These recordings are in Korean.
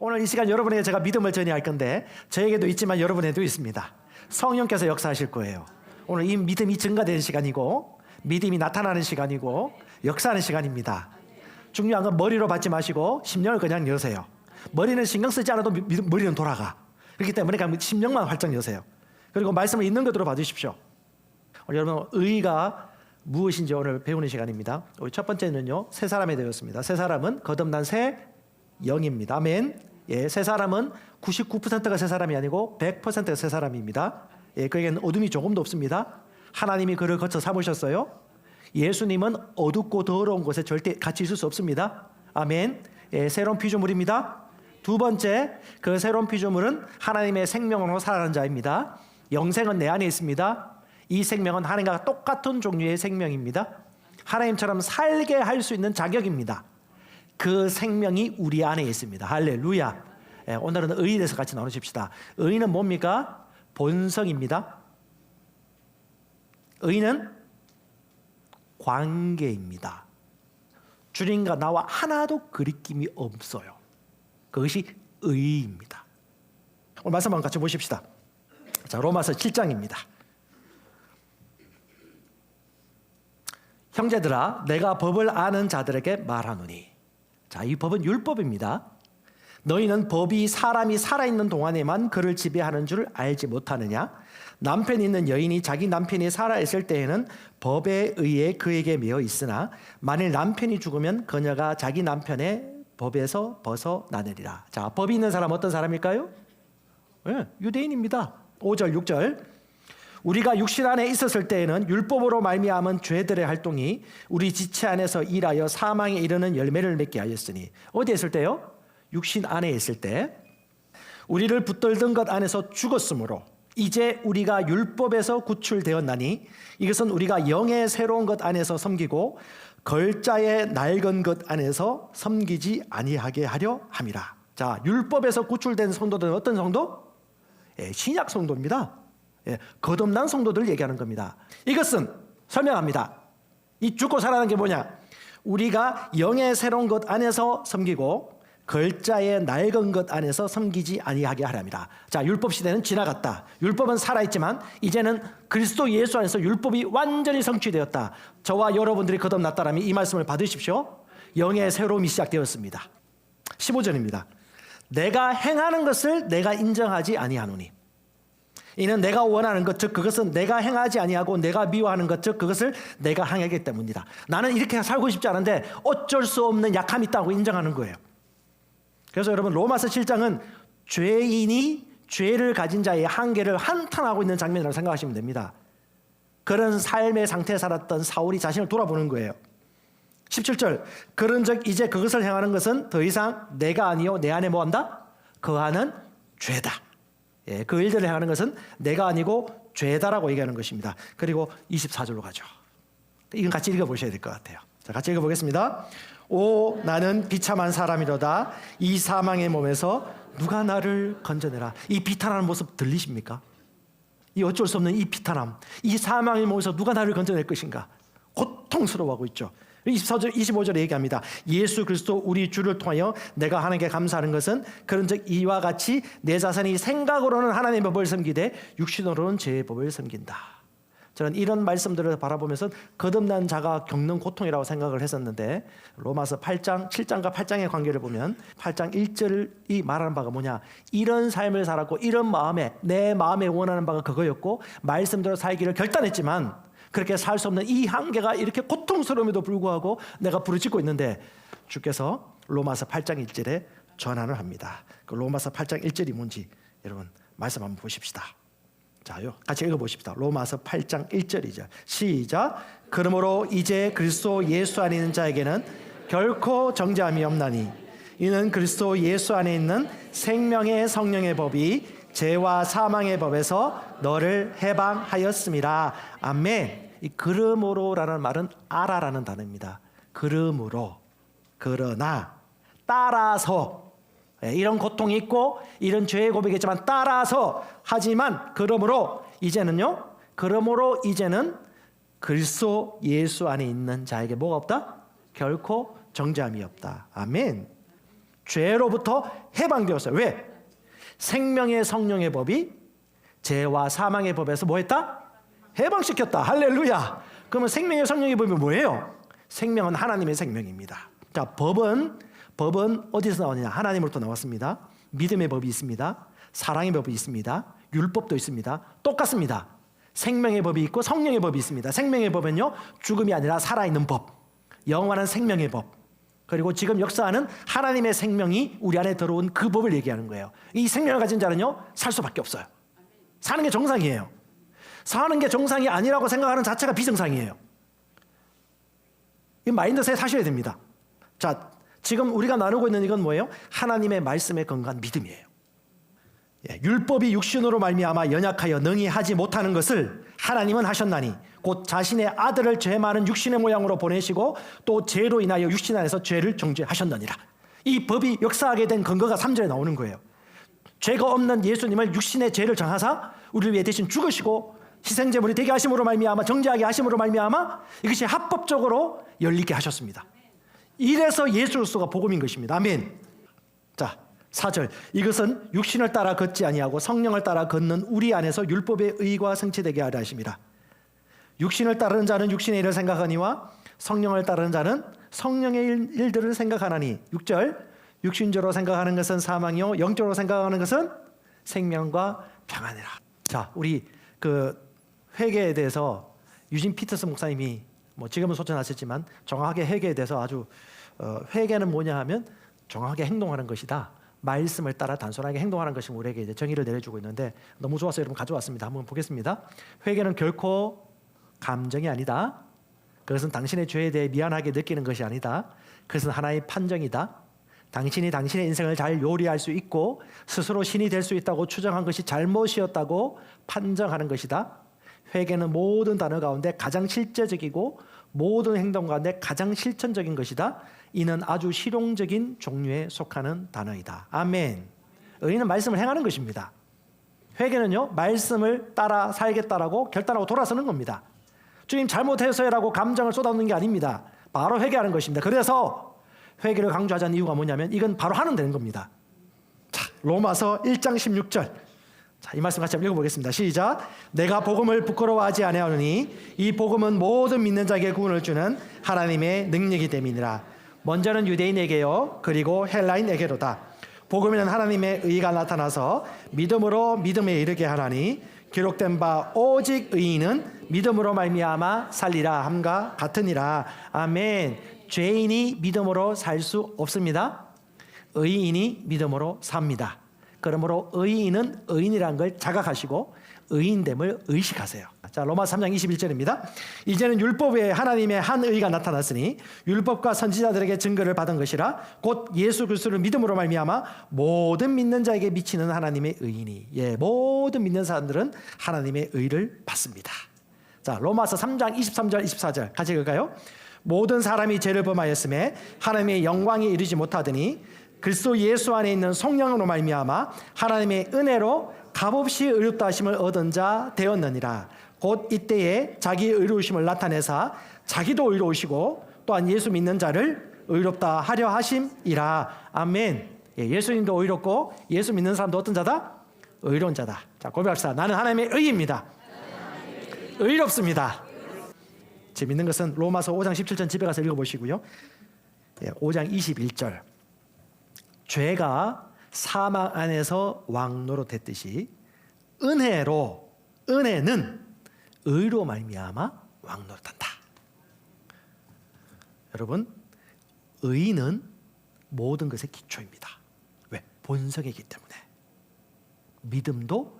오늘 이 시간 여러분에게 제가 믿음을 전해할 건데 저에게도 있지만 여러분에게도 있습니다. 성령께서 역사하실 거예요. 오늘 이 믿음이 증가되는 시간이고 믿음이 나타나는 시간이고 역사하는 시간입니다. 중요한 건 머리로 받지 마시고 심령을 그냥 여세요. 머리는 신경 쓰지 않아도 머리는 돌아가. 그렇기 때문에 그냥 심령만 활짝 여세요. 그리고 말씀을 있는 것으로 봐주십시오. 오늘 여러분 의가 무엇인지 오늘 배우는 시간입니다. 우리 첫 번째는요, 새 사람에 대해서입니다. 새 사람은 거듭난 새 영입니다. 아멘. 예, 새 사람은 99%가 새 사람이 아니고 100%가 새 사람입니다. 예, 그에게는 어둠이 조금도 없습니다. 하나님이 그를 거쳐 삼으셨어요. 예수님은 어둡고 더러운 곳에 절대 같이 있을 수 없습니다. 아멘. 예, 새로운 피조물입니다. 두 번째, 그 새로운 피조물은 하나님의 생명으로 살아가는 자입니다. 영생은 내 안에 있습니다. 이 생명은 하나님과 똑같은 종류의 생명입니다. 하나님처럼 살게 할 수 있는 자격입니다. 그 생명이 우리 안에 있습니다. 할렐루야. 예, 오늘은 의에 대해서 같이 나누십시다. 의는 뭡니까? 본성입니다. 의는 관계입니다. 주님과 나와 하나도 거리낌이 없어요. 그것이 의입니다. 오늘 말씀 한번 같이 보십시다. 자, 로마서 7장입니다. 형제들아, 내가 법을 아는 자들에게 말하노니. 자, 이 법은 율법입니다. 너희는 법이 사람이 살아있는 동안에만 그를 지배하는 줄 알지 못하느냐? 남편 있는 여인이 자기 남편이 살아있을 때에는 법에 의해 그에게 매여 있으나 만일 남편이 죽으면 그녀가 자기 남편의 법에서 벗어나느리라. 자, 법이 있는 사람 어떤 사람일까요? 네, 유대인입니다. 5절 6절. 우리가 육신 안에 있었을 때에는 율법으로 말미암은 죄들의 활동이 우리 지체 안에서 일하여 사망에 이르는 열매를 맺게 하였으니. 어디에 있을 때요? 육신 안에 있을 때 우리를 붙들던 것 안에서 죽었으므로 이제 우리가 율법에서 구출되었나니 이것은 우리가 영의 새로운 것 안에서 섬기고 걸자의 낡은 것 안에서 섬기지 아니하게 하려 함이라. 자, 율법에서 구출된 성도들은 어떤 성도? 예, 신약 성도입니다. 예, 거듭난 성도들 얘기하는 겁니다. 이것은 설명합니다. 이 죽고 살아나는 게 뭐냐? 우리가 영의 새로운 것 안에서 섬기고 걸자의 낡은 것 안에서 섬기지 아니하게 하랍니다. 자, 율법 시대는 지나갔다. 율법은 살아있지만 이제는 그리스도 예수 안에서 율법이 완전히 성취되었다. 저와 여러분들이 거듭났다라면 이 말씀을 받으십시오. 영의 새로움이 시작되었습니다. 15절입니다. 내가 행하는 것을 내가 인정하지 아니하노니 이는 내가 원하는 것, 즉 그것은 내가 행하지 아니하고 내가 미워하는 것, 즉 그것을 내가 행하기 때문이다. 나는 이렇게 살고 싶지 않은데 어쩔 수 없는 약함이 있다고 인정하는 거예요. 그래서 여러분 로마서 7장은 죄인이 죄를 가진 자의 한계를 한탄하고 있는 장면이라고 생각하시면 됩니다. 그런 삶의 상태에 살았던 사울이 자신을 돌아보는 거예요. 17절 그런즉 이제 그것을 행하는 것은 더 이상 내가 아니요 내 안에 뭐한다? 거하는 죄다. 예, 그 일들을 행하는 것은 내가 아니고 죄다라고 얘기하는 것입니다. 그리고 24절로 가죠. 이건 같이 읽어보셔야 될 것 같아요. 자, 같이 읽어보겠습니다. 오, 나는 비참한 사람이로다. 이 사망의 몸에서 누가 나를 건져내라. 이 비탄하는 모습 들리십니까? 이 어쩔 수 없는 이 비탄함, 이 사망의 몸에서 누가 나를 건져낼 것인가? 고통스러워하고 있죠. 24절, 25절에 얘기합니다. 예수 그리스도 우리 주를 통하여 내가 하나님께 감사하는 것은 그런즉 이와 같이 내 자신이 생각으로는 하나님의 법을 섬기되 육신으로는 죄의 법을 섬긴다. 저는 이런 말씀들을 바라보면서 거듭난 자가 겪는 고통이라고 생각을 했었는데 로마서 8장, 7장과 8장의 관계를 보면 8장 1절이 말하는 바가 뭐냐? 이런 삶을 살았고 이런 마음에 내 마음에 원하는 바가 그거였고 말씀대로 살기를 결단했지만 그렇게 살 수 없는 이 한계가 이렇게 고통스러움에도 불구하고 내가 부르짖고 있는데 주께서 로마서 8장 1절에 전환을 합니다. 그 로마서 8장 1절이 뭔지 여러분 말씀 한번 보십시다. 자요, 같이 읽어보십시다. 로마서 8장 1절이죠. 시작. 그러므로 이제 그리스도 예수 안에 있는 자에게는 결코 정죄함이 없나니 이는 그리스도 예수 안에 있는 생명의 성령의 법이 죄와 사망의 법에서 너를 해방하였음이라. 아멘. 이 그러므로라는 말은 알아라는 단어입니다. 그러므로, 그러나, 따라서 이런 고통이 있고 이런 죄의 고백이 있지만 따라서 하지만 그러므로 이제는요. 그러므로 이제는 그리스도 예수 안에 있는 자에게 뭐가 없다? 결코 정죄함이 없다. 아멘. 죄로부터 해방되었어요. 왜? 생명의 성령의 법이 죄와 사망의 법에서 뭐 했다? 해방시켰다. 할렐루야. 그러면 생명의 성령의 법이 뭐예요? 생명은 하나님의 생명입니다. 자, 법은 어디서 나오느냐? 하나님으로부터 나왔습니다. 믿음의 법이 있습니다. 사랑의 법이 있습니다. 율법도 있습니다. 똑같습니다. 생명의 법이 있고 성령의 법이 있습니다. 생명의 법은요, 죽음이 아니라 살아있는 법, 영원한 생명의 법, 그리고 지금 역사하는 하나님의 생명이 우리 안에 들어온 그 법을 얘기하는 거예요. 이 생명을 가진 자는요, 살 수밖에 없어요. 사는 게 정상이에요. 사는 게 정상이 아니라고 생각하는 자체가 비정상이에요. 이 마인드셋에 사셔야 됩니다. 자, 지금 우리가 나누고 있는 이건 뭐예요? 하나님의 말씀에 건강한 믿음이에요. 율법이 육신으로 말미암아 연약하여 능히 하지 못하는 것을 하나님은 하셨나니 곧 자신의 아들을 죄 많은 육신의 모양으로 보내시고 또 죄로 인하여 육신 안에서 죄를 정죄하셨느니라. 이 법이 역사하게 된 근거가 3절에 나오는 거예요. 죄가 없는 예수님을 육신의 죄를 정하사 우리를 위해 대신 죽으시고 희생제물이 되게 하심으로 말미암아 정죄하게 하심으로 말미암아 이것이 합법적으로 열리게 하셨습니다. 이래서 예수 그리스도가 복음인 것입니다. 아멘. 자, 4절. 이것은 육신을 따라 걷지 아니하고 성령을 따라 걷는 우리 안에서 율법의 의가 성취되게 하려 하심이라. 육신을 따르는 자는 육신의 일을 생각하니와 성령을 따르는 자는 성령의 일들을 생각하나니. 6절. 육신적으로 생각하는 것은 사망이요 영적으로 생각하는 것은 생명과 평안이라. 자, 우리 그 회개에 대해서 유진 피터스 목사님이 지금은 소천하셨지만 정확하게 회개에 대해서 아주 회개는 뭐냐 하면 정확하게 행동하는 것이다. 말씀을 따라 단순하게 행동하는 것이 우리에게 이제 정의를 내려주고 있는데 너무 좋아서 여러분 가져왔습니다. 한번 보겠습니다. 회개는 결코 감정이 아니다. 그것은 당신의 죄에 대해 미안하게 느끼는 것이 아니다. 그것은 하나의 판정이다. 당신이 당신의 인생을 잘 요리할 수 있고 스스로 신이 될 수 있다고 추정한 것이 잘못이었다고 판정하는 것이다. 회개는 모든 단어 가운데 가장 실제적이고 모든 행동 가운데 가장 실천적인 것이다. 이는 아주 실용적인 종류에 속하는 단어이다. 아멘. 의인은 말씀을 행하는 것입니다. 회개는요, 말씀을 따라 살겠다라고 결단하고 돌아서는 겁니다. 주님 잘못해서라고 감정을 쏟아붓는 게 아닙니다. 바로 회개하는 것입니다. 그래서 회개를 강조하자는 이유가 뭐냐면 이건 바로 하면 되는 겁니다. 자, 로마서 1장 16절. 자, 이 말씀 같이 한번 읽어보겠습니다. 시작. 내가 복음을 부끄러워하지 아니하노니 이 복음은 모든 믿는 자에게 구원을 주는 하나님의 능력이 됨이니라. 먼저는 유대인에게요 그리고 헬라인에게로다. 복음에는 하나님의 의가 나타나서 믿음으로 믿음에 이르게 하나니 기록된 바 오직 의인은 믿음으로 말미암아 살리라 함과 같으니라. 아멘. 죄인이 믿음으로 살 수 없습니다. 의인이 믿음으로 삽니다. 그러므로 의인은 의인이라는 걸 자각하시고 의인됨을 의식하세요. 자, 로마서 3장 21절입니다. 이제는 율법에 하나님의 한 의가 나타났으니 율법과 선지자들에게 증거를 받은 것이라 곧 예수 그리스도를 믿음으로 말미암아 모든 믿는 자에게 미치는 하나님의 의인이. 모든 믿는 사람들은 하나님의 의를 받습니다. 자, 로마서 3장 23절 24절 같이 읽을까요? 모든 사람이 죄를 범하였음에 하나님의 영광에 이르지 못하더니 그리스도 예수 안에 있는 성령으로 말미암아 하나님의 은혜로 값없이 의롭다 하심을 얻은 자 되었느니라. 곧 이때에 자기 의로우심을 나타내사 자기도 의로우시고 또한 예수 믿는 자를 의롭다 하려 하심이라. 아멘. 예수님도 의롭고 예수 믿는 사람도 어떤 자다? 의로운 자다. 자, 고백합시다. 나는 하나님의 의입니다. 의롭습니다. 재밌는 것은 로마서 5장 17절 집에 가서 읽어보시고요. 5장 21절. 죄가 사망 안에서 왕노릇했듯이 은혜는 의로 말미암아 왕노릇한다. 여러분, 의는 모든 것의 기초입니다. 왜? 본성이기 때문에. 믿음도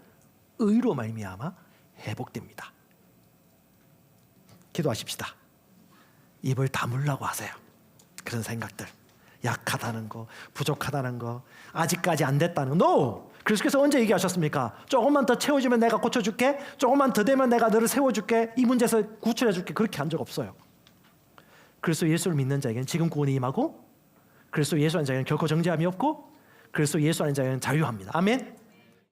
의로 말미암아 회복됩니다. 기도하십시다. 입을 다물라고 하세요. 그런 생각들, 약하다는 거, 부족하다는 거, 아직까지 안 됐다는 거. No! 그리스도께서 언제 얘기하셨습니까? 조금만 더 채워주면 내가 고쳐줄게, 조금만 더 되면 내가 너를 세워줄게, 이 문제에서 구출해줄게. 그렇게 한 적 없어요. 그리스도 예수를 믿는 자에게는 지금 구원이 임하고, 그리스도 예수 안에 자에게는 결코 정죄함이 없고, 그리스도 예수 안에 자에게는 자유합니다. 아멘.